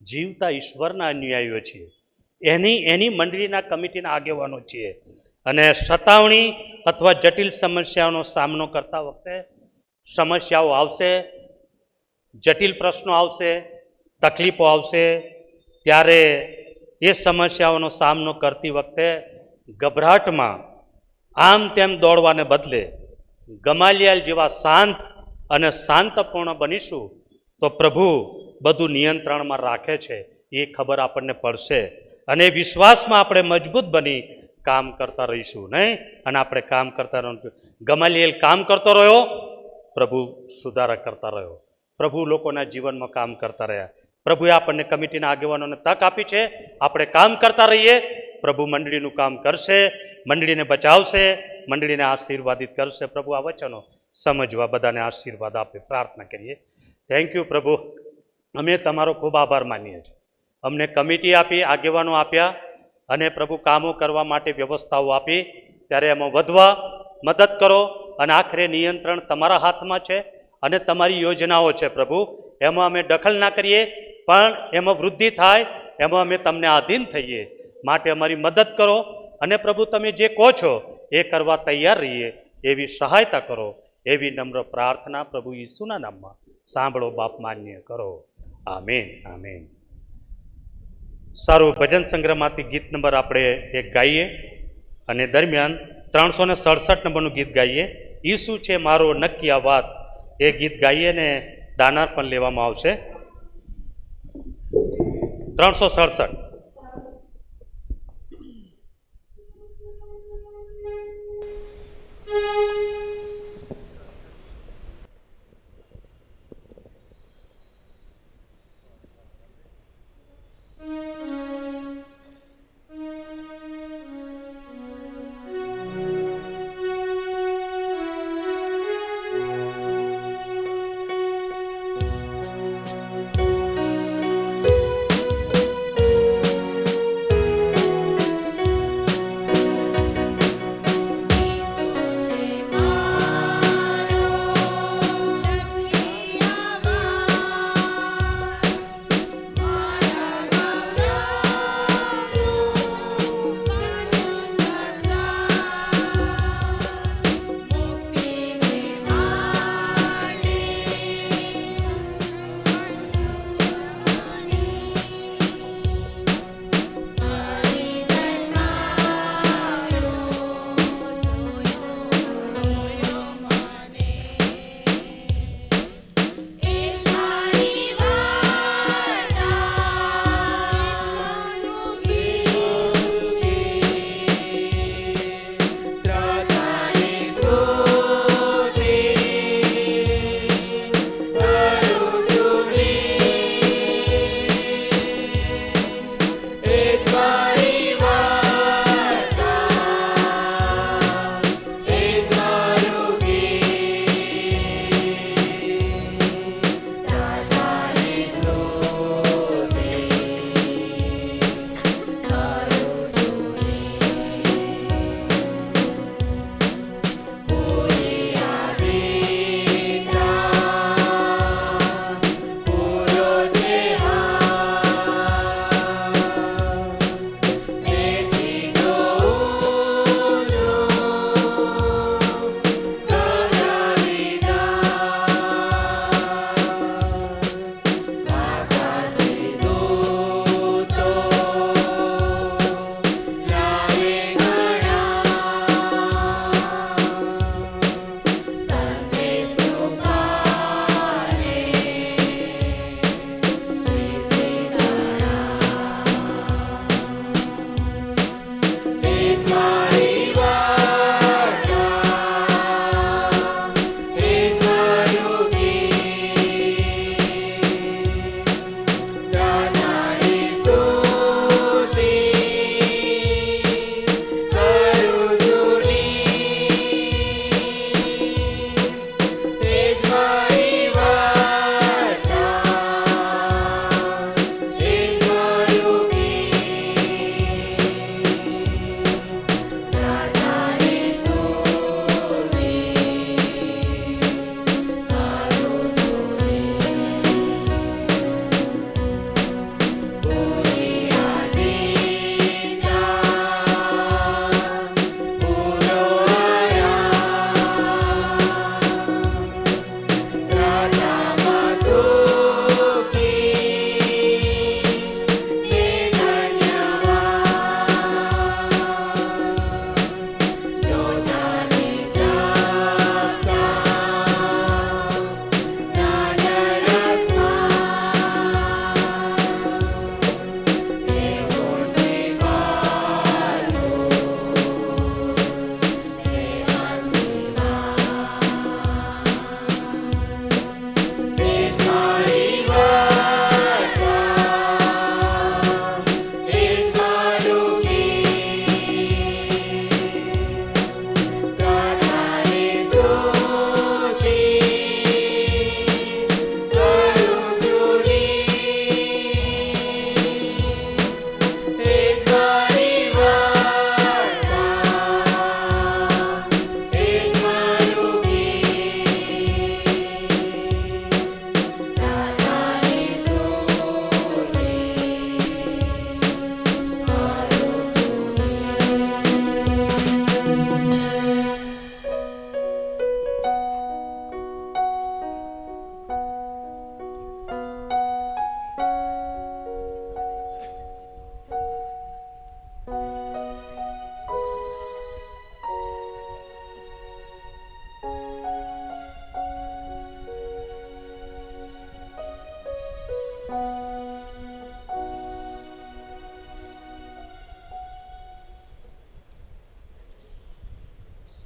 જીવતા ઈશ્વરના અનુયાયીઓ છીએ, એની મંડળીના કમિટીના આગેવાનો છીએ. અને સતાવણી અથવા જટિલ સમસ્યાઓનો સામનો કરતા વખતે સમસ્યાઓ આવશે, જટિલ પ્રશ્નો આવશે, તકલીફો આવશે. ત્યારે એ સમસ્યાઓનો સામનો કરતી વખતે ગભરાટમાં આમ તેમ દોડવાને બદલે ગમાલિયાલ જેવા શાંત અને શાંતપૂર્ણ બનીશું તો પ્રભુ બધું નિયંત્રણમાં રાખે છે એ ખબર આપણને પડશે. અને વિશ્વાસમાં આપણે મજબૂત બની કામ કરતા રહીશું, નહીં? અને આપણે કામ કરતા રહીશું. ગમાલિયેલ કામ કરતો રહ્યો, પ્રભુ સુધારા કરતા રહ્યો, પ્રભુ લોકોના જીવનમાં કામ કરતા રહ્યા. પ્રભુએ આપણને કમિટીના આગેવાનોને તક આપી છે, આપણે કામ કરતા રહીએ. પ્રભુ મંડળીનું કામ કરશે, મંડળીને બચાવશે, મંડળીને આશીર્વાદિત કરશે. પ્રભુ આ વચનો સમજવા બધાને આશીર્વાદ આપે. પ્રાર્થના કરીએ. થેન્ક યુ પ્રભુ, અમે તમારો ખૂબ આભાર માનીએ છીએ. અમને કમિટી આપી, આગેવાનો આપ્યા અને પ્રભુ કામો કરવા માટે વ્યવસ્થાઓ આપી. ત્યારે એમાં વધવા મદદ કરો અને આખરે નિયંત્રણ તમારા હાથમાં છે અને તમારી યોજનાઓ છે. પ્રભુ એમાં અમે દખલ ના કરીએ, પણ એમાં વૃદ્ધિ થાય, એમાં અમે તમને આધીન થઈએ. માટે અમારી મદદ કરો અને પ્રભુ તમે જે કહો છો એ કરવા તૈયાર રહીએ એવી સહાયતા કરો. એવી નમ્ર પ્રાર્થના પ્રભુ ઈસુના નામમાં સાંભળો બાપ, માન્ય કરો. Amen, amen. સારું, ભજન સંગ્રહમાંથી ગીત નંબર આપણે એક ગાઈએ અને દરમિયાન 367 નંબરનું ગીત ગાઈએ. ઈસુ છે મારો નક્કી આ વાત, એ ગીત ગાઈએ ને દાનાર પણ લેવામાં આવશે. 367.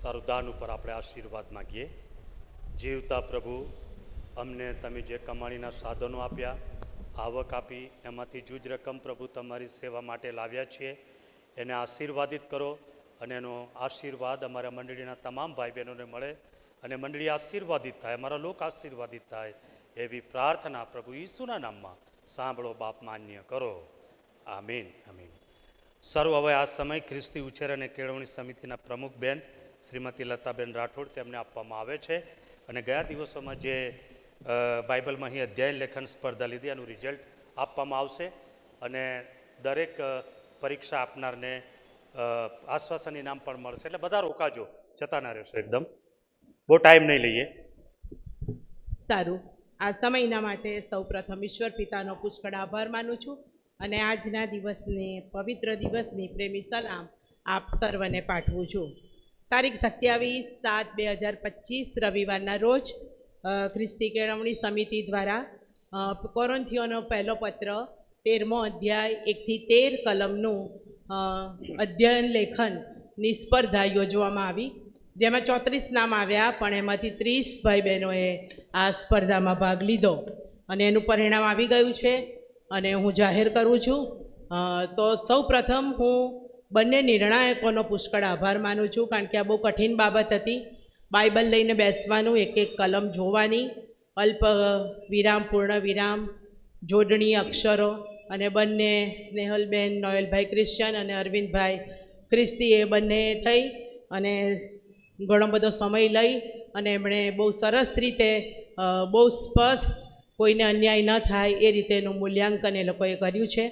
સારું, દાન ઉપર આપણે આશીર્વાદ માગીએ. જીવતા પ્રભુ, અમને તમે જે કમાણીના સાધનો આપ્યા, આવક આપી, એમાંથી જૂજ રકમ પ્રભુ તમારી સેવા માટે લાવ્યા છીએ, એને આશીર્વાદિત કરો અને એનો આશીર્વાદ અમારા મંડળીના તમામ ભાઈ બહેનોને મળે અને મંડળી આશીર્વાદિત થાય, અમારા લોક આશીર્વાદિત થાય, એવી પ્રાર્થના પ્રભુ ઈસુના નામમાં સાંભળો બાપ, માન્ય કરો. આમીન, આમીન. સર્વ હવે આ સમય ખ્રિસ્તી ઉછેર અને કેળવણી સમિતિના પ્રમુખ બેન શ્રીમતી લતાબેન રાઠોડ તેમને આપવામાં આવે છે. અને ગયા દિવસોમાં જે બાઇબલમાં અહીં અધ્યાય લેખન સ્પર્ધા લીધી એનું રિઝલ્ટ આપવામાં આવશે અને દરેક પરીક્ષા આપનારને આશ્વાસન ઇનામ પણ મળશે. એટલે બધા રોકાજો, જતા ના રહેશો એકદમ, બહુ ટાઈમ નહીં લઈએ. સારું, આ સમયના માટે સૌપ્રથમ ઈશ્વર પિતાનો પુષ્કળ આભાર માનું છું અને આજના દિવસની પવિત્ર દિવસની પ્રેમી સલામ આપ સર્વને પાઠવું છું. તારીખ 27/7/2025 રવિવારના રોજ ખ્રિસ્તી કેળવણી સમિતિ દ્વારા કોરિન્થીયોનો પહેલો પત્ર 13મો અધ્યાય 1-13 કલમનું અધ્યયન લેખનની સ્પર્ધા યોજવામાં આવી, જેમાં 34 નામ આવ્યા, પણ એમાંથી 30 ભાઈ બહેનોએ આ સ્પર્ધામાં ભાગ લીધો અને એનું પરિણામ આવી ગયું છે અને હું જાહેર કરું છું. તો સૌ પ્રથમ હું બંને નિર્ણાયકોનો પુષ્કળ આભાર માનું છું, કારણ કે આ બહુ કઠિન બાબત હતી. બાઇબલ લઈને બેસવાનું, એક એક કલમ જોવાની, અલ્પ વિરામ, પૂર્ણ વિરામ, જોડણી અક્ષરો, અને બંને સ્નેહલબેન નોયલભાઈ ક્રિશ્ચન અને અરવિંદભાઈ ખ્રિસ્તી એ બંને થઈ અને ઘણો બધો સમય લઈ અને એમણે બહુ સરસ રીતે, બહુ સ્પષ્ટ, કોઈને અન્યાય ન થાય એ રીતેનું મૂલ્યાંકન એ લોકોએ કર્યું છે.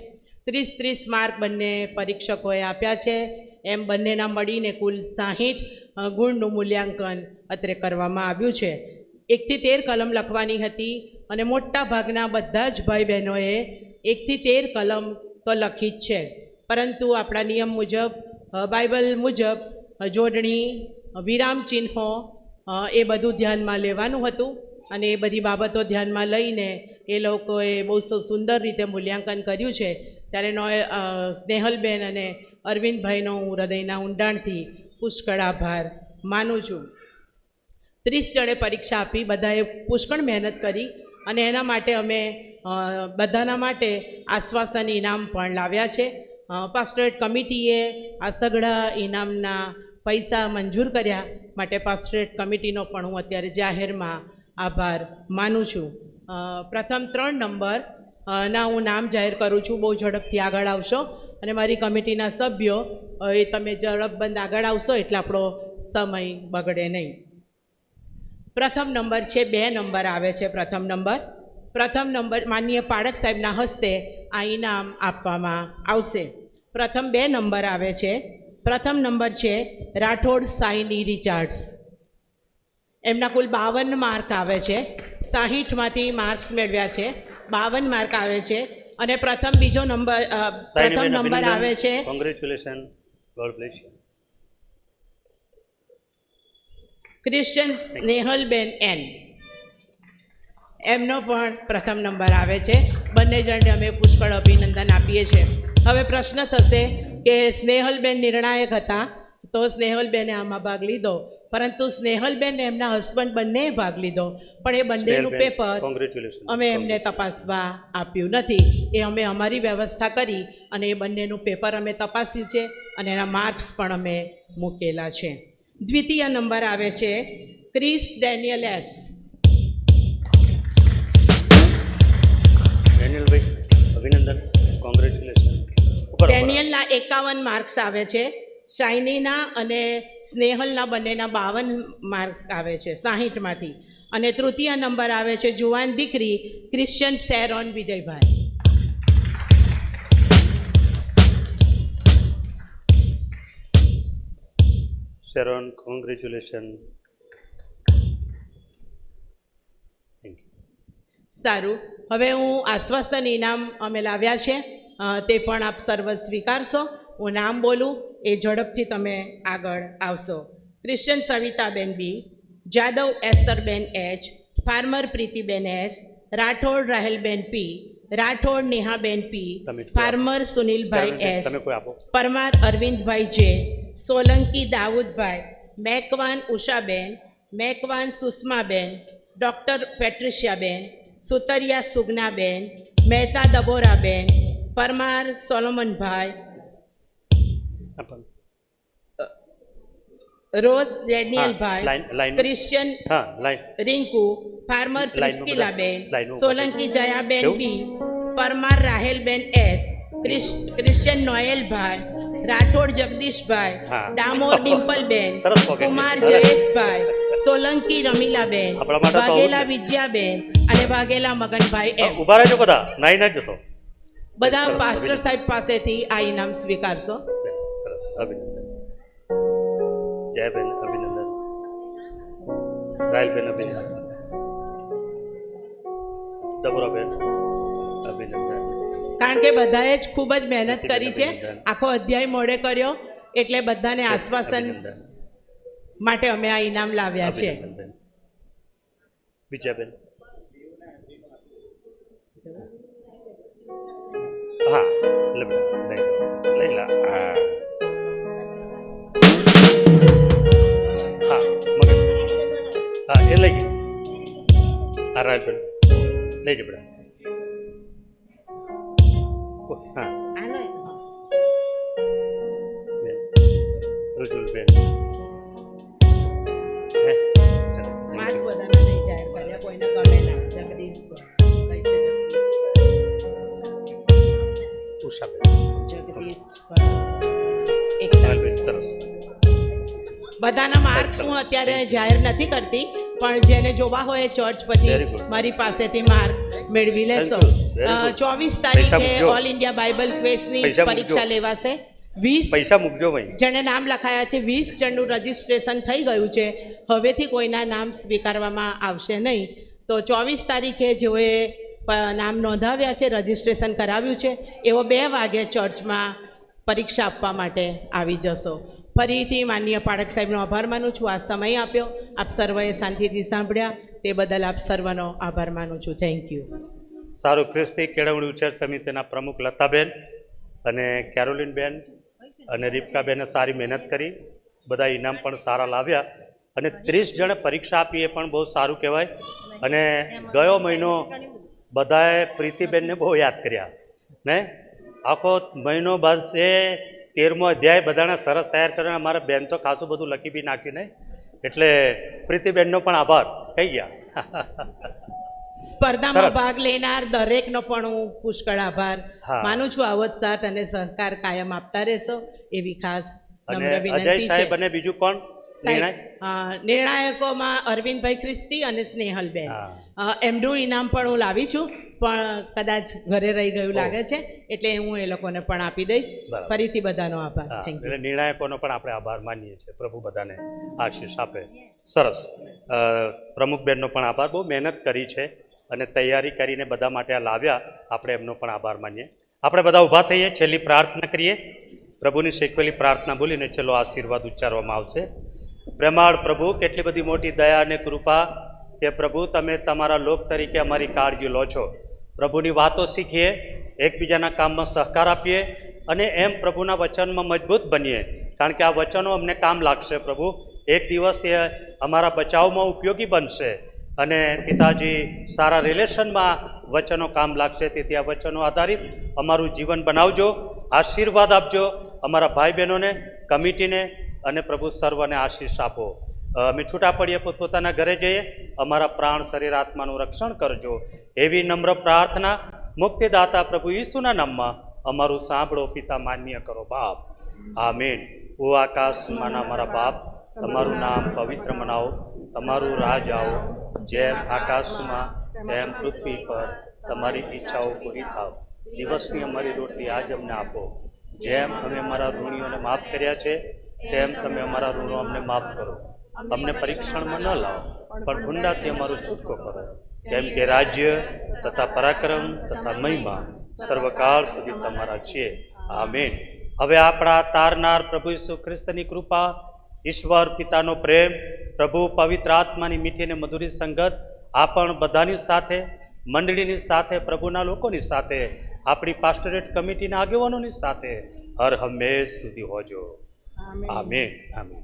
30 માર્ક બંને પરીક્ષકોએ આપ્યા છે. એમ બંનેના મળીને કુલ 60 ગુણનું મૂલ્યાંકન અત્રે કરવામાં આવ્યું છે. 1-13 કલમ લખવાની હતી અને મોટા ભાગના બધા જ ભાઈ બહેનોએ 1-13 કલમ તો લખી જ છે, પરંતુ આપણા નિયમ મુજબ, બાઇબલ મુજબ જોડણી, વિરામ ચિહ્નો એ બધું ધ્યાનમાં લેવાનું હતું અને એ બધી બાબતો ધ્યાનમાં લઈને એ લોકોએ બહુ સુંદર રીતે મૂલ્યાંકન કર્યું છે. ત્યારે સ્નેહલબેન અને અરવિંદભાઈનો હું હૃદયના ઊંડાણથી પુષ્કળ આભાર માનું છું. 30 જણે પરીક્ષા આપી, બધાએ પુષ્કળ મહેનત કરી અને એના માટે અમે બધાના માટે આશ્વાસન ઇનામ પણ લાવ્યા છે. પાસ્ટોરેટ કમિટીએ આ સઘળા ઇનામના પૈસા મંજૂર કર્યા માટે પાસ્ટોરેટ કમિટીનો પણ હું અત્યારે જાહેરમાં આભાર માનું છું. પ્રથમ 3 નંબર ના હું નામ જાહેર કરું છું. બહુ ઝડપથી આગળ આવશો અને મારી કમિટીના સભ્યો એ તમે ઝડપબંધ આગળ આવશો એટલે આપણો સમય બગડે નહીં. પ્રથમ નંબર છે, 2 નંબર આવે છે. પ્રથમ નંબર માનનીય પાળક સાહેબના હસ્તે આ ઇનામ આપવામાં આવશે. પ્રથમ 2 નંબર આવે છે. પ્રથમ નંબર છે રાઠોડ સાઈની રિચાર્ડ્સ. એમના કુલ 52 માર્ક આવે છે. 60માંથી માર્ક્સ મેળવ્યા છે, 52 માર્ક આવે છે. અને બીજો નંબર આવે છે. Congratulation, God bless you. Christian Snehalben એન, એમનો પણ પ્રથમ નંબર આવે છે. બંને જણને અમે પુષ્કળ અભિનંદન આપીએ છીએ. હવે પ્રશ્ન થશે કે સ્નેહલબેન નિર્ણાયક હતા તો સ્નેહલબેને આમાં ભાગ લીધો, પરંતુ સ્નેહલબેન ને એમના હસબન્ડ બંને ભાગ લીધો, પણ એ બંનેનું પેપર અમે એમને તપાસવા આપ્યું નથી. એ અમે અમારી વ્યવસ્થા કરી અને એ બંનેનું પેપર અમે તપાસ્યું છે અને એના માર્ક્સ પણ અમે મૂકેલા છે. દ્વિતીય નંબર આવે છે ક્રિસ ડેનિયલ એસ. અભિનંદન, કોંગ્રેચ્યુલેશન. ડેનિયલના 51 માર્ક્સ આવે છે. શાઇનીના અને સ્નેહલના બંનેના 52 માર્ક્સ આવે છે 60માંથી. અને તૃતીય નંબર આવે છે જુવાન દીકરી ક્રિશ્ચન શેરોન વિજયભાઈ. શેરોન, કોંગ્રેચ્યુલેશન. સારું, હવે હું આશ્વાસન ઇનામ અમે લાવ્યા છે તે પણ આપ સર્વ સ્વીકારશો. હું નામ બોલું એ ઝડપથી તમે આગળ આવશો. Christian Savitaben B, Jadav Estherben H, Farmer Pritiben S, Rathod Rahelben P, Rathod Nehaben P, Farmer Sunilbhai S, Parmar Arvindbhai J, Solanki Daudbhai, Macwan Ushaben, Macwan Sushmaben, doctor Patriciaben, Sutariya Sugnaben, Mehta Deboraben, Parmar Solomonbhai, Rose Danielbhai, line Christian હા line Rinku, Farmer Priscillaben, line Solanki Jayaben એવું? B, Parmar Rahelben S, Christian Noelbhai, Rathod Jagdishbhai, હા. ડામોર ડિમ્પલબેન, સરસ પોકેટ. કુમાર જયેશભાઈ, સોલંકી રમીલાબેન, આપણા માટે તો આવું જ વાઘેલા ને. વિજયાબેન અને વાઘેલા મગનભાઈ એમ. ઉભા રહેજો બધા, નાઈ ના જશો. બધા સરસ, પાસ્ટર અભિનંદન. સાહેબ પાસેથી આ ઇનામ સ્વીકારશો. સરસ, અભિનંદન. જયબેન અભિનંદન, રાયલબેન અભિનંદન, દબોરાબેન અભિનંદન. કારણ કે બધાએ જ ખૂબ જ મહેનત કરી છે, અભિનંદન. આખો અધ્યાય મોડે કર્યો, એટલે બધાને આશ્વાસન અભિનંદન. માટે અમે આ ઇનામ લાવ્યા છે. અભિનંદન. વિજયાબેન હા લઈ લા હા હા મગન હા એ લઈ ગયો હા રાયલબેન લઈ જ બધા હા બેન રુજુલબેન હે માર્ક્સ બધાને નહીં જાહેર કર્યા, કોઈને ગમે ના. જગદીશ કઈ છે? ઉષાબેન જગદીશ એકતા. રાયલબેન સરસ બધાના માર્ક્સ હું અત્યારે જાહેર નથી કરતી, પણ જેને જોવા હોય ચર્ચ Very પછી good. મારી પાસેથી માર્ક મેળવી લેશો. Thank you. Very good. 24 પૈસા તારીખે મૂકજો. ઓલ ઇન્ડિયા બાઇબલ ક્વેઝની પૈસા મૂકજો. પરીક્ષા લેવાશે. 20 પૈસા મૂકજો ભાઈ જેણે નામ લખાયા છે, 20 જણનું રજીસ્ટ્રેશન થઈ ગયું છે. હવેથી કોઈના નામ સ્વીકારવામાં આવશે નહીં. તો 24 તારીખે જેઓએ નામ નોંધાવ્યા છે, રજીસ્ટ્રેશન કરાવ્યું છે, એવો 2 વાગે ચર્ચમાં પરીક્ષા આપવા માટે આવી જશો. ફરીથી માનનીય પાઠક સાહેબનો આભાર માનું છું, આ સમય આપ્યો, આપ સર્વએ શાંતિથી સાંભળ્યા તે બદલ આપ સર્વનો આભાર માનું છું. Thank you. સારું. ખ્રિસ્તી કેળવણી ઉછેર સમિતિના પ્રમુખ લતાબેન અને કેરોલિનબેન અને રીપકાબેને સારી મહેનત કરી, બધા ઇનામ પણ સારા લાવ્યા અને 30 જણે પરીક્ષા આપી, એ પણ બહુ સારું કહેવાય. અને ગયો મહિનો બધાએ પ્રીતિબેનને બહુ યાદ કર્યા ને, આખો મહિનો બસ એ 13મો અધ્યાય બધાને સરસ તૈયાર કર્યો. અમારા બેન તો ખાસું બધું લખી બી નાખ્યું ને, એટલે પ્રીતિબેનનો પણ આભાર કહી ગયા. સ્પર્ધામાં સરસ. ભાગ લેનાર દરેકનો પણ હું પુષ્કળ આભાર હા. માનું છું. આવો જ સાથ અને સહકાર કાયમ આપતા રહેશો એવી ખાસ અને નમ્ર અજય વિનંતી છે. સાહેબ અને બીજું કોણ નિર્ણય? નિર્ણાયકોમાં અરવિંદભાઈ ખ્રિસ્તી અને સ્નેહલબેન. હા. એમનું ઇનામ પણ હું લાવી છું, પણ કદાચ ઘરે રહી ગયું લાગે છે, એટલે હું એ લોકોને પણ આપી દઈશ. બરાબર. ફરીથી બધાનો આભાર. હા, થેન્ક એટલે નિર્ણાયકોનો પણ આપણે આભાર માનીએ છીએ. પ્રભુ બધાને આશીષ આપે. સરસ. પ્રમુખબેનનો પણ આભાર, બહુ મહેનત કરી છે અને તૈયારી કરીને બધા માટે આ લાવ્યા, આપણે એમનો પણ આભાર માનીએ. આપણે બધા ઊભા થઈએ, છેલ્લી પ્રાર્થના કરીએ. પ્રભુની શીખવેલી પ્રાર્થના બોલીને છેલ્લો આશીર્વાદ ઉચ્ચારવામાં આવશે. પ્રેમાળ પ્રભુ, કેટલી બધી મોટી દયા અને કૃપા કે પ્રભુ તમે તમારા લોક તરીકે અમારી કાળજી લો છો. પ્રભુની વાતો શીખીએ, એકબીજાના કામમાં સહકાર આપીએ અને એમ પ્રભુના વચનમાં મજબૂત બનીએ, કારણ કે આ વચનો અમને કામ લાગશે. પ્રભુ એક દિવસ એ અમારા બચાવમાં ઉપયોગી બનશે અને પિતાજી સારા રિલેશનમાં વચનો કામ લાગશે. તેથી આ વચનો આધારિત અમારું જીવન બનાવજો, આશીર્વાદ આપજો અમારા ભાઈ બહેનોને, કમિટીને અને પ્રભુ સર્વને આશીષ આપો. અમે છૂટા પડીએ, પોતપોતાના ઘરે જઈએ, અમારા પ્રાણ શરીર આત્માનું રક્ષણ કરજો. એવી નમ્ર પ્રાર્થના મુક્તિદાતા પ્રભુ ઈસુના નામમાં અમારું સાંભળો પિતા, માન્ય કરો બાપ. આમીન. ઓ આકાશમાંના મારા બાપ, તમારું નામ પવિત્ર મનાવો, તમારું રાજ આવો, જેમ આકાશમાં તેમ પૃથ્વી પર તમારી ઈચ્છાઓ પૂરી થાવ. દિવસની અમારી રોટલી આજ અમને આપો. જેમ અમે અમારા ઋણીઓને માફ કર્યા છે, તેમ તમે અમારા ઋણો અમને માફ કરો. અમને પરીક્ષણમાં ન લાવો, પણ ભૂંડાથી અમારો છૂટકો કરો. કેમ કે રાજ્ય તથા પરાક્રમ તથા મહિમા સર્વકાળ સુધી તમારા છે. આમીન. હવે આપણા તારનાર પ્રભુ ઈસુ ખ્રિસ્તની કૃપા, ઈશ્વર પિતાનો પ્રેમ, પ્રભુ પવિત્ર આત્માની મીઠી અને મધુરી સંગત આપણ બધાની સાથે, મંડળીની સાથે, પ્રભુના લોકોની સાથે, આપણી પાસ્ટરેટ કમિટીના આગેવાનોની સાથે હર હંમેશ સુધી હોજો. આમીન. આમીન.